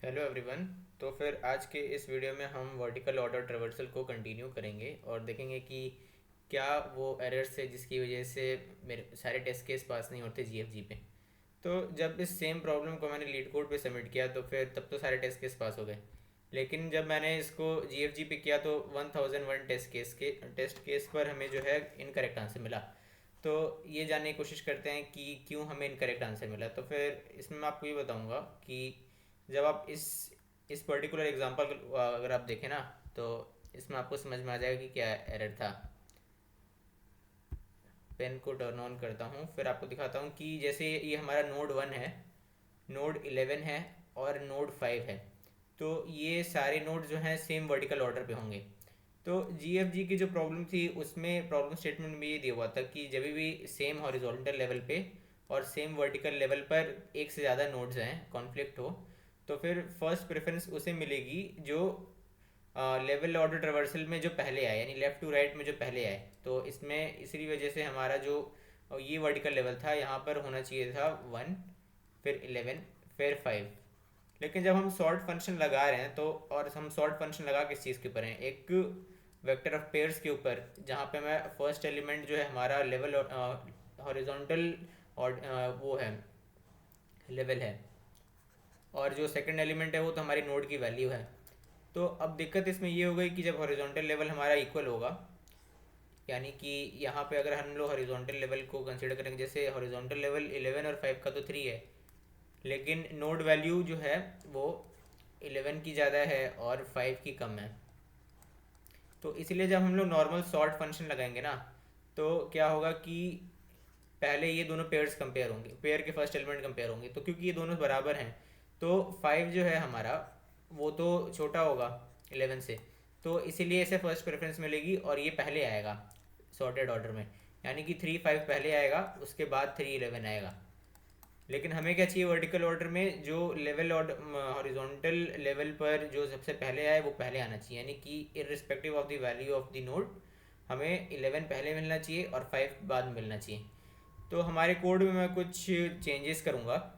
Hello everyone. तो फिर आज के इस वीडियो में हम वर्टिकल ऑर्डर ट्रेवर्सल को कंटिन्यू करेंगे और देखेंगे कि क्या वो एरर्स है जिसकी वजह से मेरे सारे टेस्ट केस पास नहीं होते जीएफजी पे। तो जब इस सेम प्रॉब्लम को मैंने लीड कोड पे सबमिट किया तो फिर तब तो सारे टेस्ट केस पास हो गए, लेकिन जब मैंने इसको जीएफजी पे किया तो 1001 टेस्ट केस पर हमें जो है इनकरेक्ट आंसर मिला। तो ये जानने की कोशिश करते हैं कि क्यों हमें इनकरेक्ट आंसर मिला। तो फिर इसमें मैं आपको ये बताऊंगा कि जब आप इस पर्टिकुलर एग्जांपल अगर आप देखें ना, तो इसमें आपको समझ में आ जाएगा कि क्या एरर था। पेन को टर्न ऑन करता हूँ, फिर आपको दिखाता हूँ कि जैसे ये हमारा नोड 1 है, नोड 11 है और नोड 5 है। तो ये सारे नोड जो हैं सेम वर्टिकल ऑर्डर पे होंगे। तो जी की जो प्रॉब्लम थी उसमें प्रॉब्लम स्टेटमेंट में ये दिया हुआ था कि जब भी सेम हॉरिजॉन्टल लेवल पे और सेम वर्टिकल लेवल पर एक से ज़्यादा नोड्स हैं कॉन्फ्लिक्ट हो, तो फिर फर्स्ट प्रेफरेंस उसे मिलेगी जो लेवल ऑर्डर ट्रेवर्सल में जो पहले आए, यानी लेफ़्ट टू राइट में जो पहले आए। तो इसमें इसी वजह से हमारा जो ये वर्टिकल लेवल था यहाँ पर होना चाहिए था 1, फिर 11, फिर 5। लेकिन जब हम सॉर्ट फंक्शन लगा रहे हैं तो, और हम सॉर्ट फंक्शन लगा किस चीज़ के ऊपर हैं, एक वेक्टर ऑफ पेयर्स के ऊपर, जहाँ पे मैं फर्स्ट एलिमेंट जो है हमारा लेवल हॉरिजॉन्टल और वो है लेवल है, और जो सेकंड एलिमेंट है वो तो हमारी नोड की वैल्यू है। तो अब दिक्कत इसमें ये हो गई कि जब हॉरिजॉन्टल लेवल हमारा इक्वल होगा, यानी कि यहाँ पे अगर हम लोग हॉरिजॉन्टल लेवल को कंसीडर करेंगे, जैसे हॉरिजॉन्टल लेवल 11 और 5 का तो 3 है, लेकिन नोड वैल्यू जो है वो 11 की ज़्यादा है और 5 की कम है। तो इसलिए जब हम लोग नॉर्मल सॉर्ट फंक्शन लगाएंगे ना, तो क्या होगा कि पहले ये दोनों पेयर्स कंपेयर होंगे, पेयर के फर्स्ट एलिमेंट कंपेयर होंगे। तो क्योंकि ये दोनों बराबर हैं, तो 5 जो है हमारा वो तो छोटा होगा 11 से, तो इसीलिए इसे फर्स्ट प्रेफरेंस मिलेगी और ये पहले आएगा सॉर्टेड ऑर्डर में, यानी कि 3 5 पहले आएगा, उसके बाद 3 11 आएगा। लेकिन हमें क्या चाहिए, वर्टिकल ऑर्डर में जो लेवल ऑर्डर हॉरिजॉन्टल लेवल पर जो सबसे पहले आए वो पहले आना चाहिए, यानी कि irrespective of the value of the node हमें 11 पहले मिलना चाहिए और 5 बाद में मिलना चाहिए। तो हमारे कोड में मैं कुछ चेंजेस करूँगा।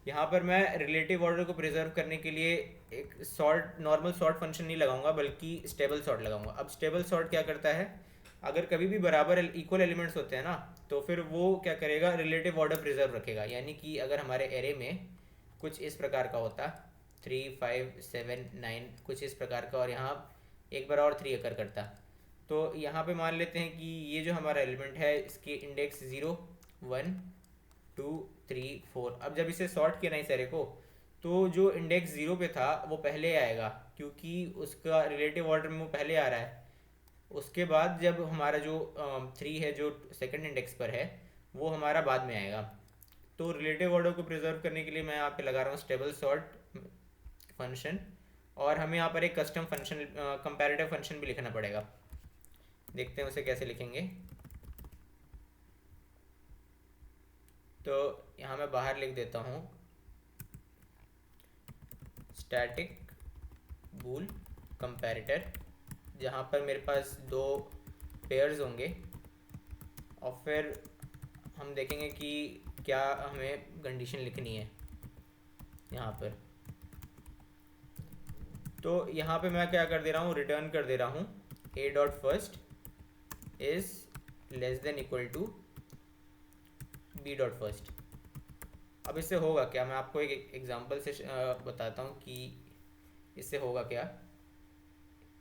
यहाँ पर मैं रिलेटिव ऑर्डर को प्रिजर्व करने के लिए एक सॉर्ट नॉर्मल सॉर्ट फंक्शन नहीं लगाऊंगा, बल्कि स्टेबल सॉर्ट लगाऊंगा। अब स्टेबल सॉर्ट क्या करता है, अगर कभी भी बराबर इक्वल एलिमेंट्स होते हैं ना, तो फिर वो क्या करेगा, रिलेटिव ऑर्डर प्रिजर्व रखेगा। यानी कि अगर हमारे एरे में कुछ इस प्रकार का होता 3 5 7 9 कुछ इस प्रकार का, और यहाँ एक बार और 3 अकर करता, तो यहाँ पे मान लेते हैं कि ये जो हमारा एलिमेंट है इसके इंडेक्स 0 1 2 3 4। अब जब इसे सॉर्ट किया ना इस एरे को, तो जो इंडेक्स 0 पे था वो पहले आएगा, क्योंकि उसका रिलेटिव ऑर्डर में वो पहले आ रहा है। उसके बाद जब हमारा जो 3 है जो सेकंड इंडेक्स पर है, वो हमारा बाद में आएगा। तो रिलेटिव ऑर्डर को प्रिजर्व करने के लिए मैं यहाँ पे लगा रहा हूँ स्टेबल सॉर्ट फंक्शन, और हमें यहाँ पर एक कस्टम फंक्शन कंपैरेटिव फंक्शन भी लिखना पड़ेगा। देखते हैं उसे कैसे लिखेंगे। तो यहाँ मैं बाहर लिख देता हूँ स्टैटिक बूल कंपैरेटर, जहाँ पर मेरे पास दो पेयर्स होंगे, और फिर हम देखेंगे कि क्या हमें कंडीशन लिखनी है यहाँ पर। तो यहाँ पे मैं क्या कर दे रहा हूँ, रिटर्न कर दे रहा हूँ A dot first is less than equal to B dot first. अब इससे होगा क्या, मैं आपको एक एग्जांपल से बताता हूँ कि इससे होगा क्या।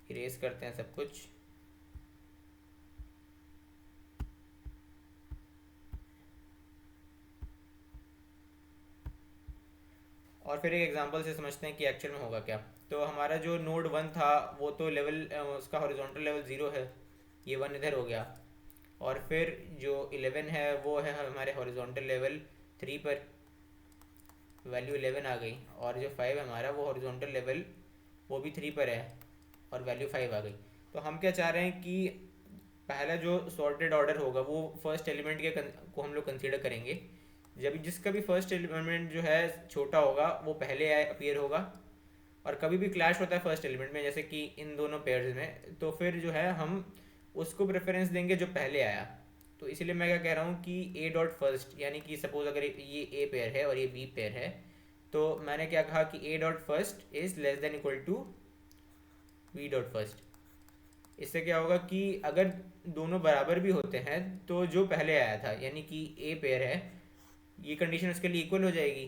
इरेज करते हैं सब कुछ। और फिर एक एग्जांपल से समझते हैं कि एक्चुअल में होगा क्या। तो हमारा जो नोड 1 था वो तो लेवल उसका हॉरिजॉन्टल लेवल 0 है, ये 1 इधर हो गया। और फिर जो 11 है वो है हमारे हॉरिजॉन्टल लेवल 3 पर, वैल्यू 11 आ गई। और जो 5 है हमारा वो हॉरिजॉन्टल लेवल वो भी 3 पर है और वैल्यू 5 आ गई। तो हम क्या चाह रहे हैं कि पहला जो सॉर्टेड ऑर्डर होगा वो फर्स्ट एलिमेंट के को हम लोग कंसीडर करेंगे। जब जिसका भी फर्स्ट एलिमेंट जो है छोटा होगा वो पहले अपीयर होगा, और कभी भी क्लैश होता है फर्स्ट एलिमेंट में, जैसे कि इन दोनों पेयर्स में, तो फिर जो है हम उसको प्रेफरेंस देंगे जो पहले आया। तो इसलिए मैं क्या कह रहा हूँ कि ए डॉट फर्स्ट, यानी कि सपोज अगर ये ए पेयर है और ये बी पेयर है, तो मैंने क्या कहा कि a dot first is less than equal to v dot first. इससे क्या होगा कि अगर दोनों बराबर भी होते हैं तो जो पहले आया था यानी कि a पेयर है, ये कंडीशन उसके लिए इक्वल हो जाएगी।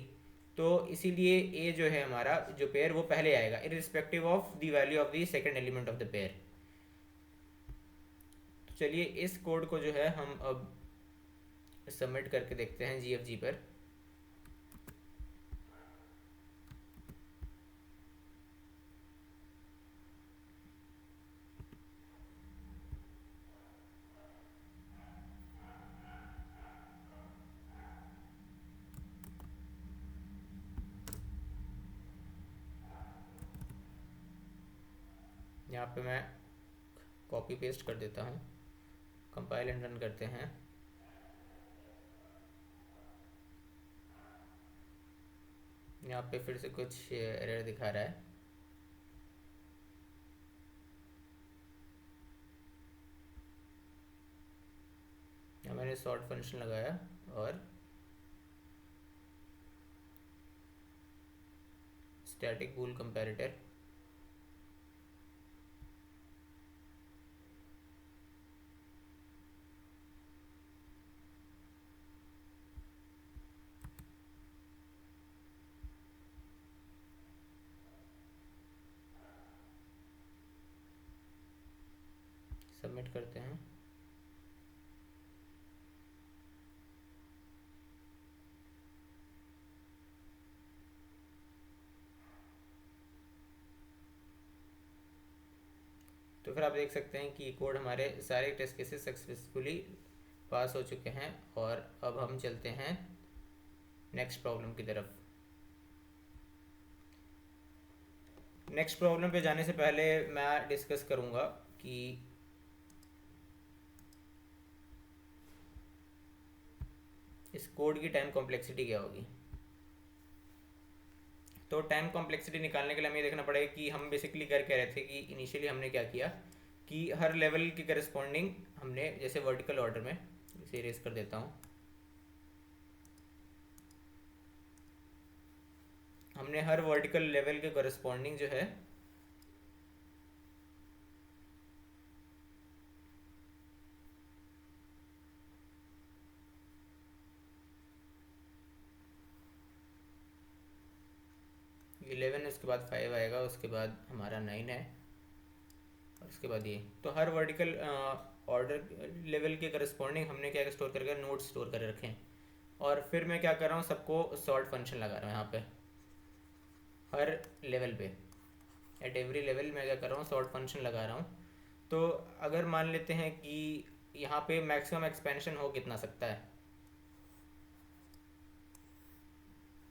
तो इसीलिए a जो है हमारा जो पेयर वो पहले आएगा irrespective of the value of the second element of the pair. तो चलिए इस कोड को जो है हम अब सबमिट करके देखते हैं GFG पर। यहाँ पे मैं कॉपी पेस्ट कर देता हूँ, कंपाइल एंड रन करते हैं। यहाँ पे फिर से कुछ एरर दिखा रहा है। यहाँ मैंने सॉर्ट फंक्शन लगाया और स्टैटिक बूल कंपैरेटर, सबमिट करते हैं। तो फिर आप देख सकते हैं कि कोड हमारे सारे टेस्ट केसेस सक्सेसफुली पास हो चुके हैं। और अब हम चलते हैं नेक्स्ट प्रॉब्लम की तरफ। नेक्स्ट प्रॉब्लम पे जाने से पहले मैं डिस्कस करूंगा कि इस कोड की टाइम कॉम्प्लेक्सिटी क्या होगी। तो टाइम कॉम्प्लेक्सिटी निकालने के लिए हमें देखना पड़ेगा कि हम बेसिकली कर कह रहे थे कि इनिशियली हमने क्या किया कि हर लेवल के करस्पॉन्डिंग हमने जैसे वर्टिकल ऑर्डर में, इसे इरेज कर देता हूँ, हमने हर वर्टिकल लेवल के करस्पॉन्डिंग जो है इलेवन, उसके बाद 5 आएगा, उसके बाद हमारा 9 है और उसके बाद ये। तो हर वर्टिकल ऑर्डर लेवल के करस्पॉन्डिंग हमने क्या स्टोर करके नोट स्टोर कर रखे हैं। और फिर मैं क्या कर रहा हूँ, सबको सॉर्ट फंक्शन लगा रहा हूँ यहाँ पे हर लेवल पे। एट एवरी लेवल मैं क्या कर रहा हूँ, सॉर्ट फंक्शन लगा रहा हूँ। तो अगर मान लेते हैं कि यहाँ पे मैक्सिमम एक्सपेंशन हो कितना सकता है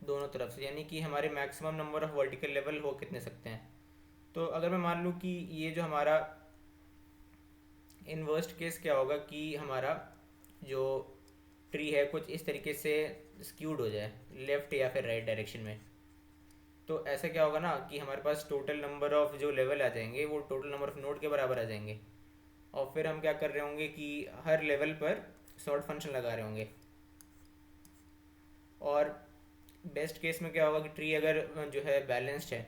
दोनों तरफ से, यानी कि हमारे maximum number of vertical level हो कितने सकते हैं। तो अगर मैं मान लूँ कि ये जो हमारा इन वर्स्ट केस क्या होगा कि हमारा जो ट्री है कुछ इस तरीके से स्क्यूड हो जाए लेफ़्ट या फिर राइट डायरेक्शन में। तो ऐसा क्या होगा ना कि हमारे पास टोटल नंबर ऑफ जो लेवल आ जाएंगे वो टोटल नंबर ऑफ नोड के बराबर आ जाएंगे। और फिर हम क्या कर रहे होंगे कि हर लेवल पर सॉर्ट फंक्शन लगा रहे होंगे। और बेस्ट केस में क्या होगा कि ट्री अगर जो है बैलेंस्ड है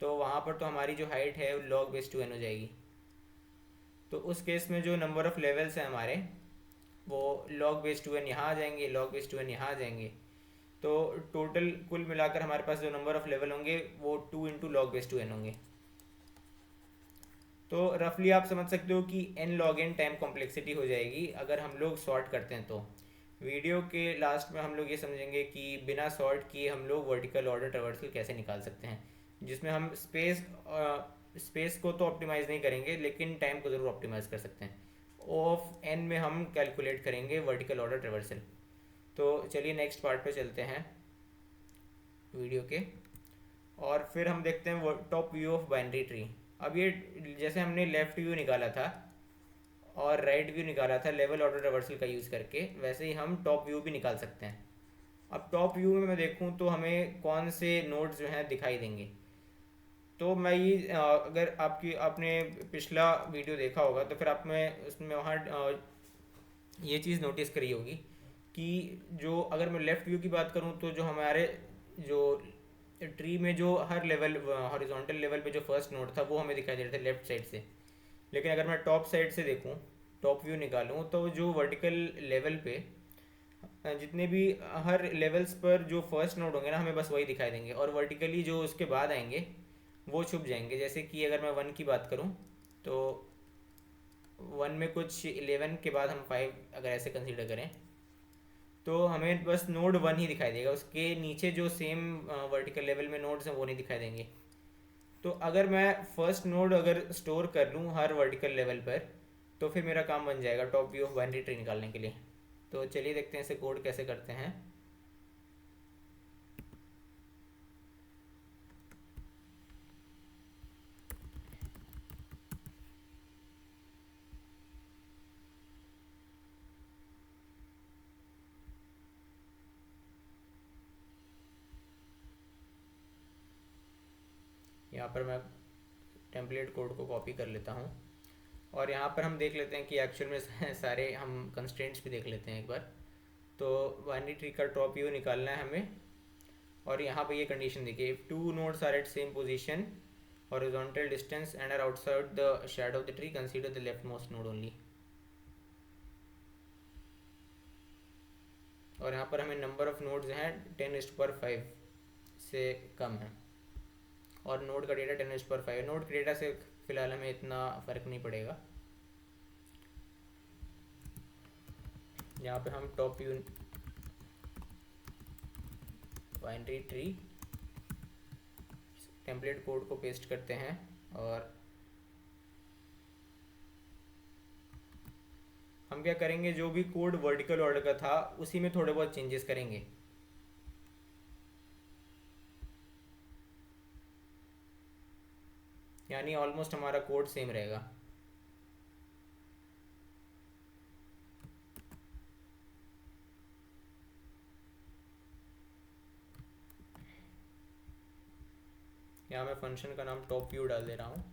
तो वहाँ पर तो हमारी जो हाइट है log बेस 2n हो जाएगी। तो उस केस में जो नंबर ऑफ़ लेवल्स हैं हमारे वो log बेस 2n यहाँ आ जाएंगे, log बेस 2n यहाँ आ जाएंगे। तो टोटल कुल मिलाकर हमारे पास जो नंबर ऑफ़ लेवल होंगे वो 2 इंटू लॉग बेस 2n होंगे। तो रफली आप समझ सकते हो कि n log n time complexity हो जाएगी अगर हम लोग सॉर्ट करते हैं। तो वीडियो के लास्ट में हम लोग ये समझेंगे कि बिना सॉर्ट किए हम लोग वर्टिकल ऑर्डर ट्रावर्सल कैसे निकाल सकते हैं, जिसमें हम स्पेस को तो ऑप्टिमाइज़ नहीं करेंगे लेकिन टाइम को ज़रूर ऑप्टिमाइज़ कर सकते हैं। O ऑफ n में हम कैलकुलेट करेंगे वर्टिकल ऑर्डर ट्रावर्सल। तो चलिए नेक्स्ट पार्ट पे चलते हैं वीडियो के, और फिर हम देखते हैं top view of binary tree. अब ये जैसे हमने लेफ़्ट व्यू निकाला था और राइट व्यू निकाला था लेवल ऑर्डर रिवर्सल का यूज़ करके, वैसे ही हम टॉप व्यू भी निकाल सकते हैं। अब टॉप व्यू में मैं देखूं तो हमें कौन से नोड्स जो हैं दिखाई देंगे। तो मैं ये अगर आपने पिछला वीडियो देखा होगा तो फिर आप में उसमें वहाँ ये चीज़ नोटिस करी होगी कि जो अगर मैं लेफ़्ट व्यू की बात करूँ तो जो हमारे जो ट्री में जो हर लेवल हॉरिजॉन्टल लेवल पे जो फर्स्ट नोड था वो हमें दिखाई दे रहा था लेफ्ट साइड से। लेकिन अगर मैं टॉप साइड से देखूँ, टॉप व्यू निकालूँ, तो जो वर्टिकल लेवल पे जितने भी हर लेवल्स पर जो फर्स्ट नोड होंगे ना, हमें बस वही दिखाई देंगे, और वर्टिकली जो उसके बाद आएंगे वो छुप जाएंगे। जैसे कि अगर मैं 1 की बात करूँ, तो 1 में कुछ 11 के बाद हम 5 अगर ऐसे कंसीडर करें, तो हमें बस नोड 1 ही दिखाई देगा, उसके नीचे जो सेम वर्टिकल लेवल में नोड्स हैं वो नहीं दिखाई देंगे। तो अगर मैं फर्स्ट नोड अगर स्टोर कर लूँ हर वर्टिकल लेवल पर, तो फिर मेरा काम बन जाएगा top view of binary tree निकालने के लिए। तो चलिए देखते हैं इसे कोड कैसे करते हैं। यहाँ पर मैं टेम्पलेट कोड को कॉपी कर लेता हूँ, और यहाँ पर हम देख लेते हैं कि एक्चुअल में सारे हम कंस्ट्रेंट्स भी देख लेते हैं एक बार। तो बाइनरी ट्री का टॉप व्यू निकालना है हमें, और यहाँ पे ये कंडीशन देखिए, if two nodes are at same position horizontal distance and are outside the shadow of the tree, consider the leftmost node only। और यहाँ पर हमें नंबर ऑफ नोड्स हैं 10⁻5 से कम है, और नोड का डेटा 10⁻5 नोड के डेटा से फिलहाल हमें इतना फ़र्क नहीं पड़ेगा। यहाँ पे हम top view binary tree template code को पेस्ट करते हैं, और हम क्या करेंगे, जो भी कोड वर्टिकल ऑर्डर का था उसी में थोड़े बहुत चेंजेस करेंगे। यानी ऑलमोस्ट हमारा कोड सेम रहेगा। यहाँ मैं फंक्शन का नाम टॉप व्यू डाल दे रहा हूँ।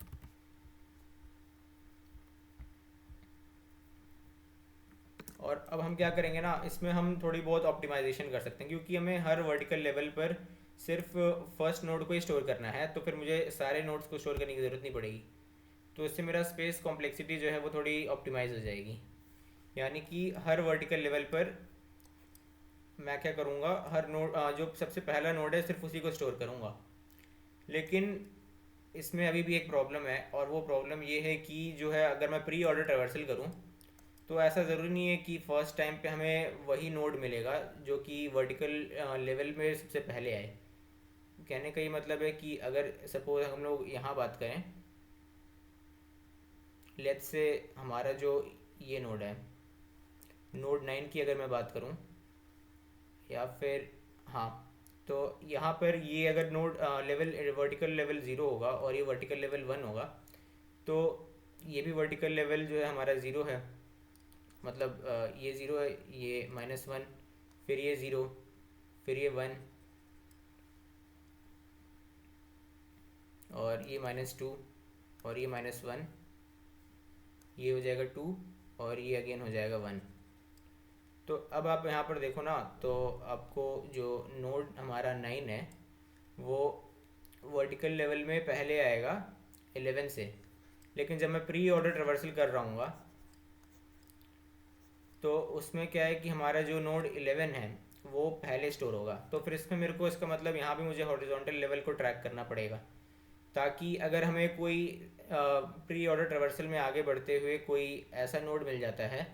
और अब हम क्या करेंगे ना, इसमें हम थोड़ी बहुत ऑप्टिमाइजेशन कर सकते हैं, क्योंकि हमें हर वर्टिकल लेवल पर सिर्फ फर्स्ट नोड को ही स्टोर करना है, तो फिर मुझे सारे नोड्स को स्टोर करने की ज़रूरत नहीं पड़ेगी। तो इससे मेरा स्पेस कॉम्प्लेक्सिटी जो है वो थोड़ी ऑप्टिमाइज हो जाएगी। यानी कि हर वर्टिकल लेवल पर मैं क्या करूँगा, हर नोड जो सबसे पहला नोड है सिर्फ उसी को स्टोर करूँगा। लेकिन इसमें अभी भी एक प्रॉब्लम है, और वो प्रॉब्लम ये है कि जो है, अगर मैं प्री ऑर्डर ट्रैवर्सल करूँ, तो ऐसा ज़रूरी नहीं है कि फर्स्ट टाइम पे हमें वही नोड मिलेगा जो कि वर्टिकल लेवल में सबसे पहले आए। कहने का ये मतलब है कि अगर सपोज हम लोग यहाँ बात करें, लेट्स से हमारा जो ये नोड है, नोड 9 की अगर मैं बात करूँ, या फिर हाँ, तो यहाँ पर ये अगर नोड लेवल वर्टिकल लेवल 0 होगा और ये वर्टिकल लेवल 1 होगा, तो ये भी वर्टिकल लेवल जो है हमारा 0 है। मतलब ये 0 है, ये -1, फिर ये 0, फिर ये 1, और ये -2, और ये -1, ये हो जाएगा 2, और ये अगेन हो जाएगा 1। तो अब आप यहाँ पर देखो ना, तो आपको जो नोड हमारा 9 है वो वर्टिकल लेवल में पहले आएगा 11 से, लेकिन जब मैं प्री ऑर्डर ट्रेवर्सल कर रहा हूँ तो उसमें क्या है कि हमारा जो नोड 11 है वो पहले स्टोर होगा। तो फिर इसमें मेरे को, इसका मतलब यहाँ भी मुझे हॉरिजॉन्टल लेवल को ट्रैक करना पड़ेगा, ताकि अगर हमें कोई प्री ऑर्डर ट्रेवर्सल में आगे बढ़ते हुए कोई ऐसा नोड मिल जाता है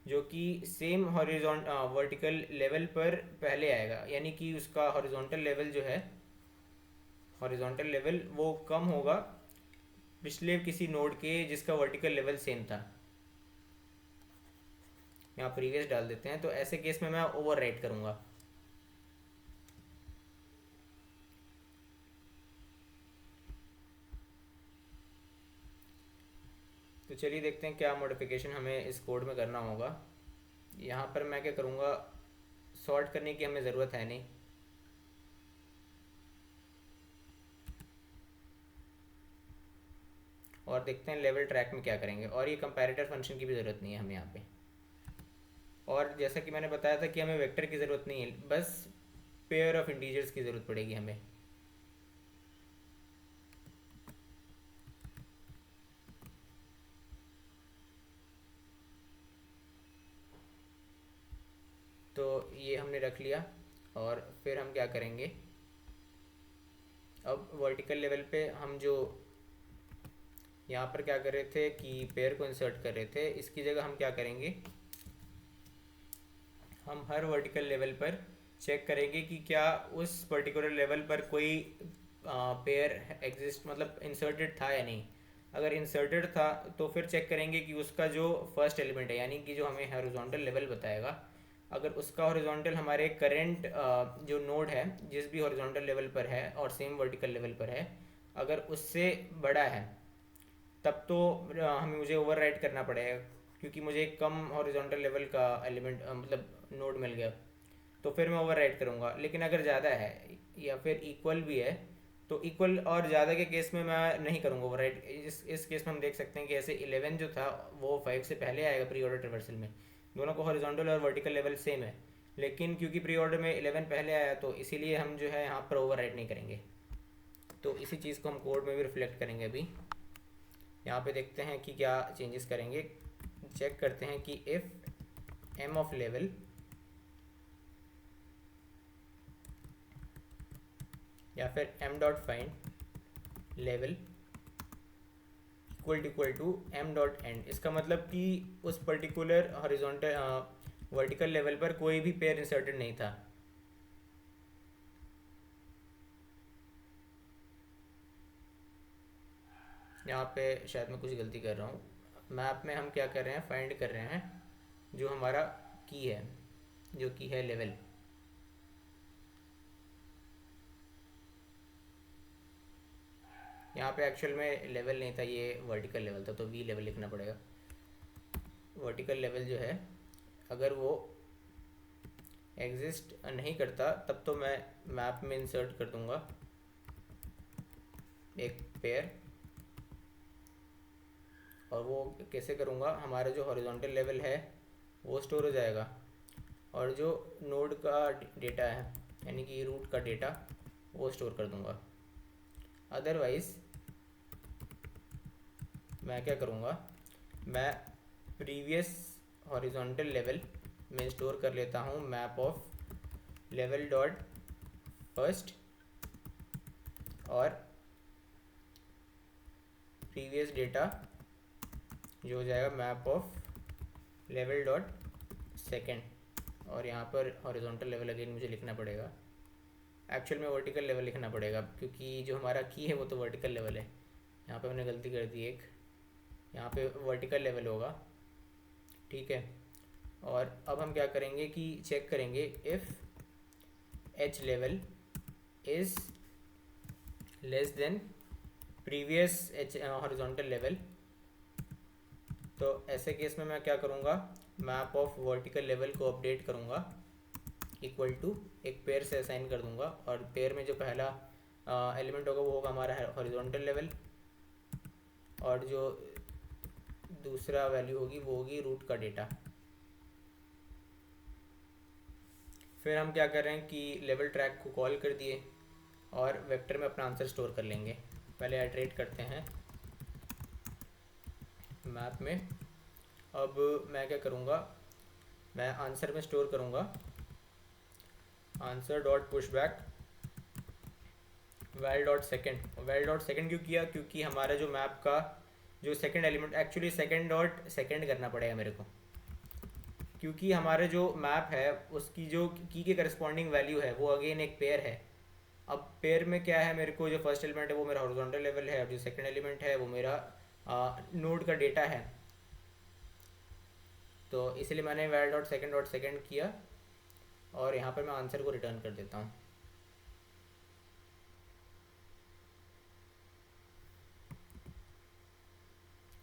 जो कि सेम हॉरिजॉन्ट वर्टिकल लेवल पर पहले आएगा, यानी कि उसका हॉरिजॉन्टल लेवल जो है, हॉरिजॉन्टल लेवल वो कम होगा पिछले किसी नोड के जिसका वर्टिकल लेवल सेम था। यहाँ प्रीवियस डाल देते हैं, तो ऐसे केस में मैं ओवर राइट करूँगा। तो चलिए देखते हैं क्या मॉडिफिकेशन हमें इस कोड में करना होगा। यहाँ पर मैं क्या करूँगा, सॉर्ट करने की हमें ज़रूरत है नहीं, और देखते हैं लेवल ट्रैक में क्या करेंगे। और ये कंपैरेटर फंक्शन की भी ज़रूरत नहीं है हमें यहाँ पे। और जैसा कि मैंने बताया था कि हमें वेक्टर की ज़रूरत नहीं है, बस पेयर ऑफ इंटीजर्स की ज़रूरत पड़ेगी हमें। तो ये हमने रख लिया। और फिर हम क्या करेंगे, अब वर्टिकल लेवल पे हम जो यहाँ पर क्या कर रहे थे कि पेयर को इंसर्ट कर रहे थे, इसकी जगह हम क्या करेंगे, हम हर वर्टिकल लेवल पर चेक करेंगे कि क्या उस पर्टिकुलर लेवल पर कोई पेयर एग्जिस्ट, मतलब इंसर्टेड था या नहीं। अगर इंसर्टेड था तो फिर चेक करेंगे कि उसका जो फर्स्ट एलिमेंट है, यानी कि जो हमें हॉरिजॉन्टल लेवल बताएगा, अगर उसका हॉरिजॉन्टल हमारे करंट जो नोड है जिस भी हॉरिजॉन्टल लेवल पर है और सेम वर्टिकल लेवल पर है, अगर उससे बड़ा है, तब तो हमें मुझे ओवरराइट करना पड़ेगा, क्योंकि मुझे एक कम हॉरिजॉन्टल लेवल का एलिमेंट मतलब नोड मिल गया, तो फिर मैं ओवरराइट करूँगा। लेकिन अगर ज़्यादा है या फिर इक्वल भी है, तो इक्वल और ज़्यादा के केस में मैं नहीं करूँगा ओवरराइट। इस केस में हम देख सकते हैं कि ऐसे 11 जो था वो 5 से पहले आएगा प्री ऑर्डर ट्रिवर्सल में, दोनों को हॉरिजॉन्टल और वर्टिकल लेवल सेम है, लेकिन क्योंकि प्री ऑर्डर में 11 पहले आया तो इसीलिए हम जो है यहाँ पर ओवरराइट नहीं करेंगे। तो इसी चीज़ को हम कोड में भी रिफ्लेक्ट करेंगे। अभी यहाँ पे देखते हैं कि क्या चेंजेस करेंगे। चेक करते हैं कि इफ़ एम ऑफ लेवल या फिर M dot find level equal to M dot end, इसका मतलब कि उस पर्टिकुलर हॉरिजॉन्टल वर्टिकल लेवल पर कोई भी पेयर इंसर्टेड नहीं था। यहाँ पे शायद मैं कुछ गलती कर रहा हूँ। मैप में हम क्या कर रहे हैं, फाइंड कर रहे हैं जो हमारा की है, जो की है लेवल। यहाँ पे एक्चुअल में लेवल नहीं था, ये वर्टिकल लेवल था, तो वी लेवल लिखना पड़ेगा। वर्टिकल लेवल जो है अगर वो एग्जिस्ट नहीं करता तब तो मैं मैप में इंसर्ट कर दूंगा एक पेयर। और वो कैसे करूँगा, हमारा जो हॉरिजॉन्टल लेवल है वो स्टोर हो जाएगा, और जो नोड का डेटा है यानी कि रूट का डेटा वो स्टोर कर दूँगा। अदरवाइज़ मैं क्या करूँगा, मैं प्रीवियस हॉरिजॉन्टल लेवल में स्टोर कर लेता हूँ map of level dot first और प्रीवियस डेटा जो हो जाएगा map of level dot second. और यहाँ पर हॉरिजॉन्टल लेवल अगेन मुझे लिखना पड़ेगा, एक्चुअल में वर्टिकल लेवल लिखना पड़ेगा क्योंकि जो हमारा की है वो तो वर्टिकल लेवल है। यहाँ पे मैंने गलती कर दी एक, यहाँ पे वर्टिकल लेवल होगा, ठीक है। और अब हम क्या करेंगे कि चेक करेंगे if H level is less than previous H horizontal level. तो ऐसे केस में मैं क्या करूँगा, मैप ऑफ वर्टिकल लेवल को अपडेट करूँगा इक्वल टू एक पेयर से असाइन कर दूँगा, और पेयर में जो पहला एलिमेंट होगा वो होगा हमारा हॉरिजॉन्टल लेवल, और जो दूसरा वैल्यू होगी वो होगी रूट का डेटा। फिर हम क्या कर रहे हैं कि लेवल ट्रैक को कॉल कर दिए और वेक्टर में अपना आंसर स्टोर कर लेंगे। पहले इटरेट करते हैं मैप में। अब मैं क्या करूँगा, मैं आंसर में स्टोर करूँगा answer dot push back val dot second. Val dot second क्यों किया, क्योंकि हमारा जो मैप का जो second element, actually second dot second करना पड़ेगा मेरे को, क्योंकि हमारे जो मैप है उसकी जो की के करस्पॉन्डिंग वैल्यू है वो अगेन एक पेयर है। अब पेयर में क्या है, मेरे को जो फर्स्ट एलिमेंट है वो मेरा हॉरिजॉन्टल लेवल है, और जो सेकंड एलिमेंट है वो मेरा नोड का डेटा है। तो इसलिए मैंने वैल डॉट सेकेंड किया, और यहाँ पर मैं आंसर को रिटर्न कर देता हूँ।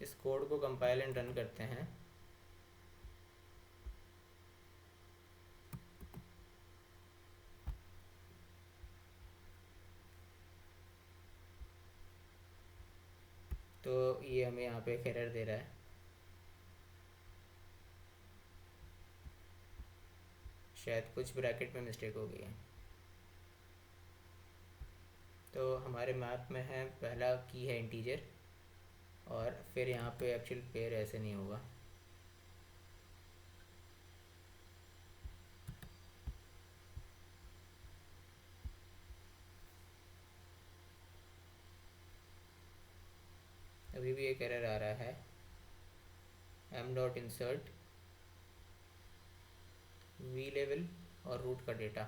इस कोड को कंपाइल एंड रन करते हैं। तो ये हमें यहाँ पे एक एरर दे रहा है, शायद कुछ ब्रैकेट में मिस्टेक हो गई है। तो हमारे मैप में है पहला की है इंटीजर, और फिर यहाँ पे एक्चुअल पेयर ऐसे नहीं होगा। अभी भी एक एरर आ रहा है, M dot insert V level और रूट का डेटा।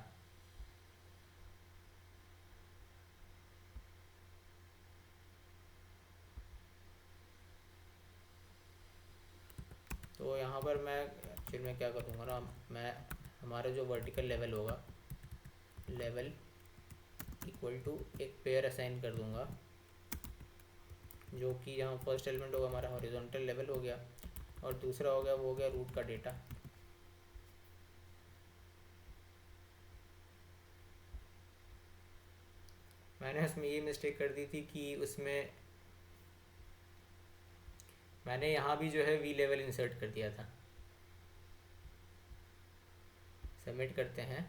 तो यहाँ पर मैं एक्चुअल में क्या करूँगा ना, मैं हमारा जो वर्टिकल लेवल होगा, लेवल इक्वल टू एक पेयर असाइन कर दूँगा, जो कि यहाँ फर्स्ट एलिमेंट होगा हमारा हॉरिजॉन्टल लेवल हो गया, और दूसरा हो गया वो हो गया रूट का डेटा। मैंने उसमें ये मिस्टेक कर दी थी कि उसमें मैंने यहाँ भी जो है वी लेवल इंसर्ट कर दिया था। सबमिट करते हैं।